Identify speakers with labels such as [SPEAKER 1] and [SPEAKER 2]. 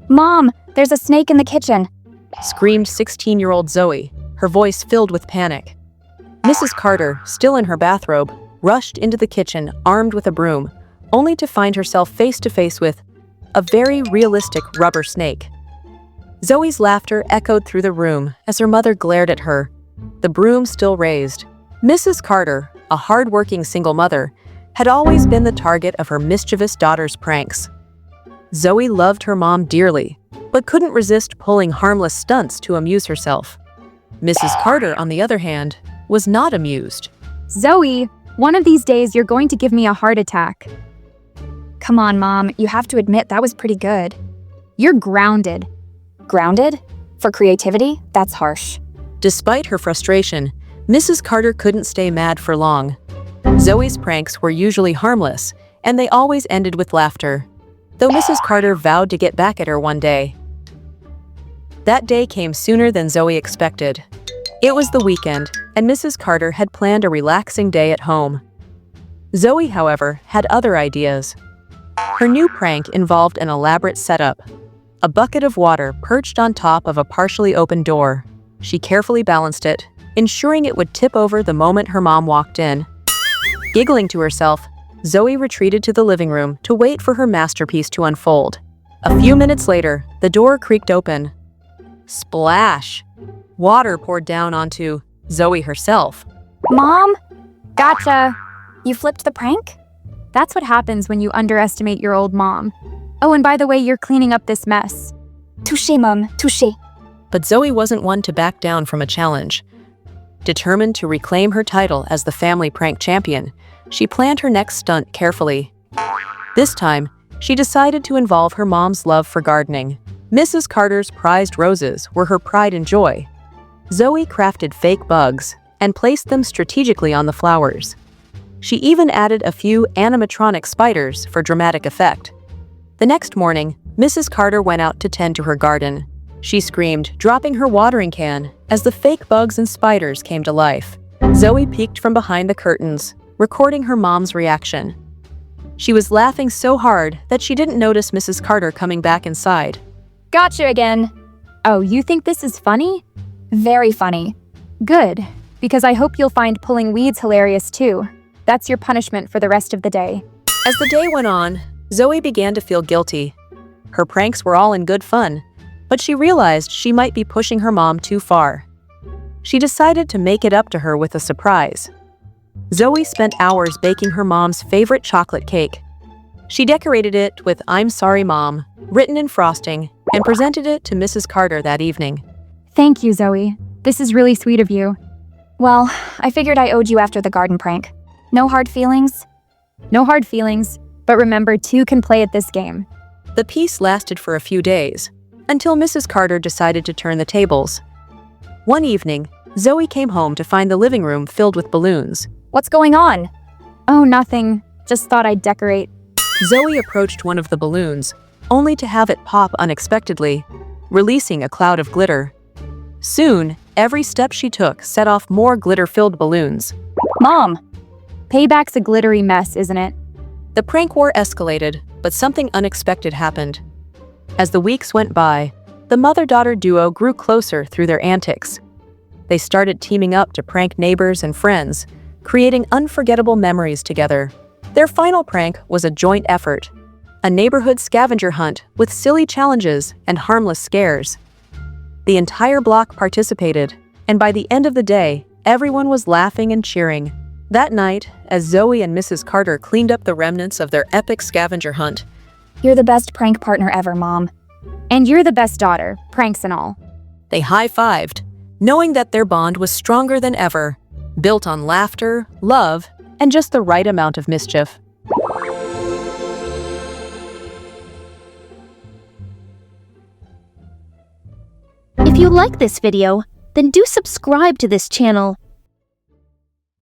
[SPEAKER 1] Mom, there's a snake in the kitchen.
[SPEAKER 2] Screamed 16-year-old Zoe, her voice filled with panic. Mrs. Carter, still in her bathrobe, rushed into the kitchen armed with a broom, only to find herself face to face with a very realistic rubber snake. Zoe's laughter echoed through the room as her mother glared at her, the broom still raised. Mrs. Carter, a hard-working single mother, had always been the target of her mischievous daughter's pranks. Zoe loved her mom dearly, but couldn't resist pulling harmless stunts to amuse herself. Mrs. Carter, on the other hand, was not amused.
[SPEAKER 1] Zoe, one of these days you're going to give me a heart attack. Come on, Mom, you have to admit that was pretty good. You're grounded. Grounded? For creativity? That's harsh.
[SPEAKER 2] Despite her frustration, Mrs. Carter couldn't stay mad for long. Zoe's pranks were usually harmless, and they always ended with laughter, though Mrs. Carter vowed to get back at her one day. That day came sooner than Zoe expected. It was the weekend, and Mrs. Carter had planned a relaxing day at home. Zoe, however, had other ideas. Her new prank involved an elaborate setup. A bucket of water perched on top of a partially open door. She carefully balanced it, ensuring it would tip over the moment her mom walked in. Giggling to herself, Zoe retreated to the living room to wait for her masterpiece to unfold. A few minutes later, the door creaked open. Splash! Water poured down onto Zoe herself.
[SPEAKER 1] Mom? Gotcha. You flipped the prank? That's what happens when you underestimate your old mom. Oh, and by the way, you're cleaning up this mess. Touché, Mom, touché.
[SPEAKER 2] But Zoe wasn't one to back down from a challenge. Determined to reclaim her title as the family prank champion, she planned her next stunt carefully. This time, she decided to involve her mom's love for gardening. Mrs. Carter's prized roses were her pride and joy. Zoe crafted fake bugs and placed them strategically on the flowers. She even added a few animatronic spiders for dramatic effect. The next morning, Mrs. Carter went out to tend to her garden. She screamed, dropping her watering can as the fake bugs and spiders came to life. Zoe peeked from behind the curtains, recording her mom's reaction. She was laughing so hard that she didn't notice Mrs. Carter coming back inside.
[SPEAKER 1] Gotcha again. Oh, you think this is funny? Very funny. Good, because I hope you'll find pulling weeds hilarious too. That's your punishment for the rest of the day.
[SPEAKER 2] As the day went on, Zoe began to feel guilty. Her pranks were all in good fun, but she realized she might be pushing her mom too far. She decided to make it up to her with a surprise. Zoe spent hours baking her mom's favorite chocolate cake. She decorated it with "I'm sorry, Mom" written in frosting and presented it to Mrs. Carter that evening.
[SPEAKER 1] Thank you, Zoe. This is really sweet of you. Well, I figured I owed you after the garden prank. No hard feelings? No hard feelings, but remember, two can play at this game.
[SPEAKER 2] The peace lasted for a few days, until Mrs. Carter decided to turn the tables. One evening, Zoe came home to find the living room filled with balloons.
[SPEAKER 1] What's going on? Oh, nothing. Just thought I'd decorate.
[SPEAKER 2] Zoe approached one of the balloons, only to have it pop unexpectedly, releasing a cloud of glitter. Soon, every step she took set off more glitter-filled balloons.
[SPEAKER 1] Mom! Payback's a glittery mess, isn't it?
[SPEAKER 2] The prank war escalated, but something unexpected happened. As the weeks went by, the mother-daughter duo grew closer through their antics. They started teaming up to prank neighbors and friends, creating unforgettable memories together. Their final prank was a joint effort, a neighborhood scavenger hunt with silly challenges and harmless scares. The entire block participated, and by the end of the day, everyone was laughing and cheering. That night, as Zoe and Mrs. Carter cleaned up the remnants of their epic scavenger hunt,
[SPEAKER 1] You're the best prank partner ever, Mom. And you're the best daughter, pranks and all.
[SPEAKER 2] they high-fived, knowing that their bond was stronger than ever, built on laughter, love, and just the right amount of mischief.
[SPEAKER 3] If you like this video, then do subscribe to this channel